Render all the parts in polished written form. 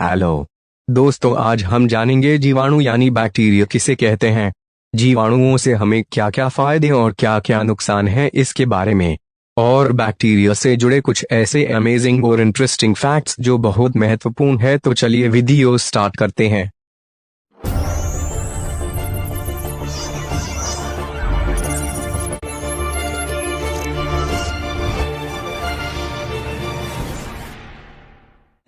Hello दोस्तों, आज हम जानेंगे जीवाणु यानी बैक्टीरिया किसे कहते हैं, जीवाणुओं से हमें क्या क्या फायदे और क्या क्या नुकसान है इसके बारे में, और बैक्टीरिया से जुड़े कुछ ऐसे अमेजिंग और इंटरेस्टिंग फैक्ट्स जो बहुत महत्वपूर्ण है। तो चलिए वीडियो स्टार्ट करते हैं।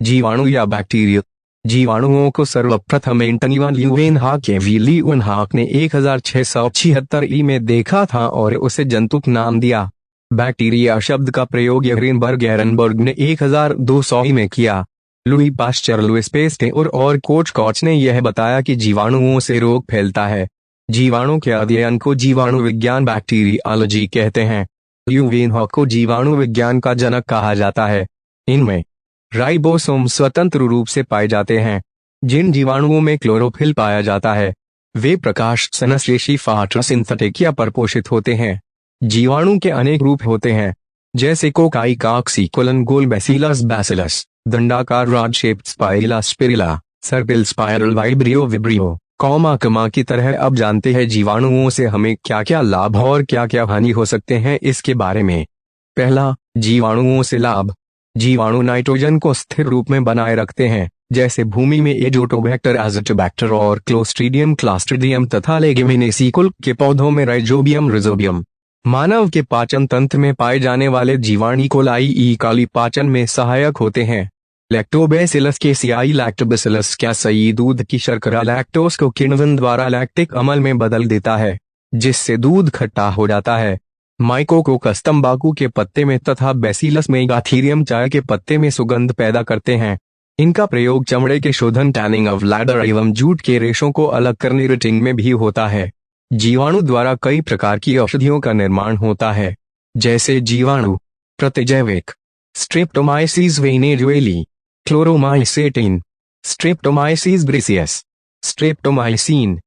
जीवाणु या बैक्टीरिया। जीवाणुओं को सर्वप्रथम एंटनी वान ल्यूवेनहॉक ने 1676 में देखा था और उसे जंतुक नाम दिया। बैक्टीरिया शब्द का प्रयोग एरेनबर्ग ने 1200 में किया। लुई पाश्चर, लुईस पेस्टेउर और कोच ने यह बताया कि जीवाणुओं से रोग फैलता है। जीवाणु के अध्ययन को जीवाणु विज्ञान बैक्टीरियोलॉजी कहते हैं। ल्यूवेनहॉक को जीवाणु विज्ञान का जनक कहा जाता है। इनमें राइबोसोम स्वतंत्र रूप से पाए जाते हैं। जिन जीवाणुओं में क्लोरोफिल पाया जाता है वे प्रकाश संश्लेषी फोटोसिंथेटिक या परपोषित होते हैं। जीवाणु के अनेक रूप होते हैं, जैसे कोकाई कॉक्सीकोलन, गोल बैसिलस बैसिलस, दंडाकार रॉड शेप्ड स्पाइरला स्पिरिला, सर्पिल स्पाइरल, वाइब्रियो विब्रियो, कॉमा की तरह। अब जानते हैं जीवाणुओं से हमें क्या क्या लाभ और क्या क्या हानि हो सकते हैं इसके बारे में। पहला, जीवाणुओं से लाभ। जीवाणु नाइट्रोजन को स्थिर रूप में बनाए रखते हैं, जैसे भूमि में एजोटोबैक्टर, एजोटोबैक्टर और क्लोस्ट्रीडियम क्लास्ट्रीडियम तथा लेगिमिनेसी कुल के पौधों में राइजोबियम रिजोबियम। मानव के पाचन तंत्र में पाए जाने वाले जीवाणु कोलाई ई काली पाचन में सहायक होते हैं। लैक्टोबैसिलस केसीआई लैक्टोबैसिलस कैसेई दूध की शर्करा लैक्टोज को किण्वन द्वारा लैक्टिक अम्ल में बदल देता है, जिससे दूध खट्टा हो जाता है। माइकोकोकस तंबाकू के पत्ते में तथा बैसिलस मेगाथीरियम चाय के पत्ते में सुगंध पैदा करते हैं। इनका प्रयोग चमड़े के शोधन, टैनिंग ऑफ लैदर एवं जूट के रेशों को अलग करने, रिटिंग में भी होता है। जीवाणु द्वारा कई प्रकार की औषधियों का निर्माण होता है, जैसे जीवाणु प्रतिजैविक, Streptomyces वेनेजुएली, क्लोरोमाइसेटिन, Streptomyces ब्रिसियस, streptomycin,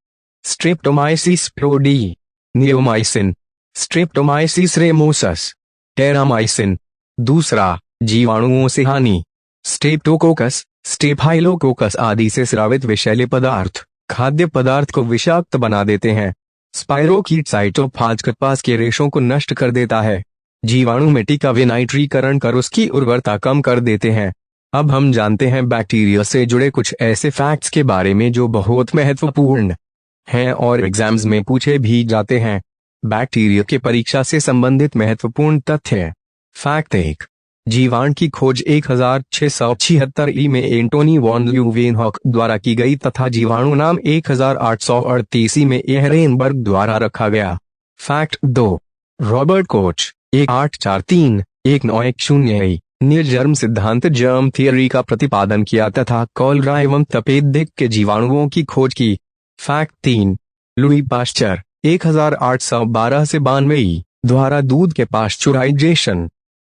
Streptomyces प्रोडी, neomycin, Streptomyces रेमोसस, Terramycin. दूसरा, जीवाणुओं से हानि। स्ट्रेप्टोकोकस, स्टेफाइलोकोकस आदि से स्रावित विषैले पदार्थ खाद्य पदार्थ को विषाक्त बना देते हैं। स्पाइरोकीट साइटोफाज कपास के रेशों को नष्ट कर देता है। जीवाणु मिट्टी का विनाइट्रीकरण कर उसकी उर्वरता कम कर देते हैं। अब हम जानते हैं बैक्टीरिया से जुड़े कुछ ऐसे फैक्ट्स के बारे में जो बहुत महत्वपूर्ण हैं और एग्जाम्स में पूछे भी जाते हैं। बैक्टीरिया के परीक्षा से संबंधित महत्वपूर्ण तथ्य। फैक्ट 1, जीवाणु की खोज 1676 में एंटोनी वॉन ल्यूवेनहॉक द्वारा की गई तथा जीवाणु नाम 1838 में एरेनबर्ग द्वारा रखा गया। फैक्ट 2, रॉबर्ट कोच 1843-1910 ने जर्म सिद्धांत जर्म थियरी का प्रतिपादन किया तथा कॉलरा एवं तपेदिक के जीवाणुओं की खोज की। फैक्ट 3, लुई पाश्चर 1812 से 92 द्वारा दूध के पाश्चुराइजेशन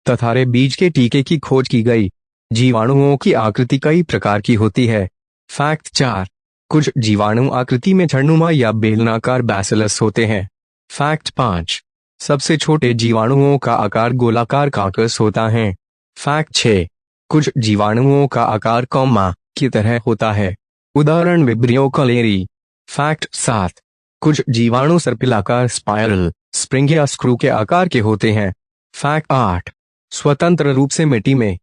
तथा बीज के टीके की खोज की गई। जीवाणुओं की आकृति कई प्रकार की होती है। फैक्ट 4, कुछ जीवाणु आकृति में छड़नुमा या बेलनाकार बैसिलस होते हैं। फैक्ट 5, सबसे छोटे जीवाणुओं का आकार गोलाकार काकस होता है। फैक्ट 6, कुछ जीवाणुओं का आकार कॉमा की तरह होता है, उदाहरण विब्रियो कलेरी। फैक्ट 7, कुछ जीवाणु सर्पिलाकार स्पाइरल, स्प्रिंग या स्क्रू के आकार के होते हैं। फैक्ट 8, स्वतंत्र रूप से मिट्टी में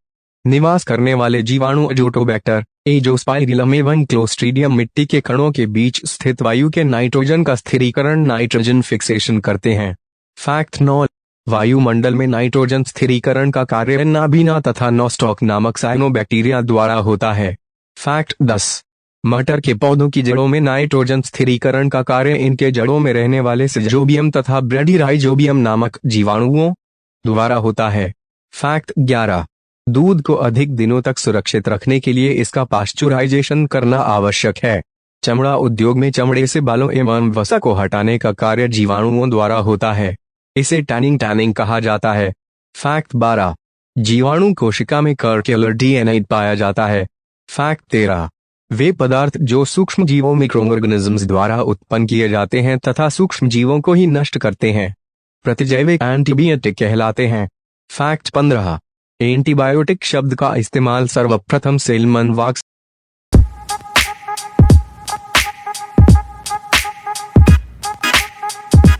निवास करने वाले जीवाणु एजोटोबैक्टर, एजोस्पाइरिलम एवं क्लोस्ट्रीडियम मिट्टी के कणों के बीच स्थित वायु के नाइट्रोजन का स्थिरीकरण, नाइट्रोजन फिक्सेशन करते हैं। फैक्ट 9, वायुमंडल में नाइट्रोजन स्थिरीकरण का कार्य नाभिना तथा नोस्टॉक नामक साइनोबैक्टीरिया द्वारा होता है। फैक्ट 10, मटर के पौधों की जड़ों में नाइट्रोजन स्थिरीकरण का कार्य इनके जड़ों में रहने वाले सिजोबियम तथा ब्रेडीराइजोबियम नामक जीवाणुओं द्वारा होता है। फैक्ट 11, दूध को अधिक दिनों तक सुरक्षित रखने के लिए इसका पाश्चुराइजेशन करना आवश्यक है। चमड़ा उद्योग में चमड़े से बालों एवं वसा को हटाने का कार्य जीवाणुओं द्वारा होता है। इसे टैनिंग कहा जाता है। फैक्ट 12, जीवाणु कोशिका में कर्क्यूलर डीएनए पाया जाता है। फैक्ट 13, वे पदार्थ जो सूक्ष्म जीवों मिक्रोऑर्गेनिजम्स द्वारा उत्पन्न किए जाते हैं तथा सूक्ष्म जीवों को ही नष्ट करते हैं, प्रतिजैविक एंटीबायोटिक कहलाते हैं। फैक्ट 15, एंटीबायोटिक शब्द का इस्तेमाल सर्वप्रथम सेलमन वाक्स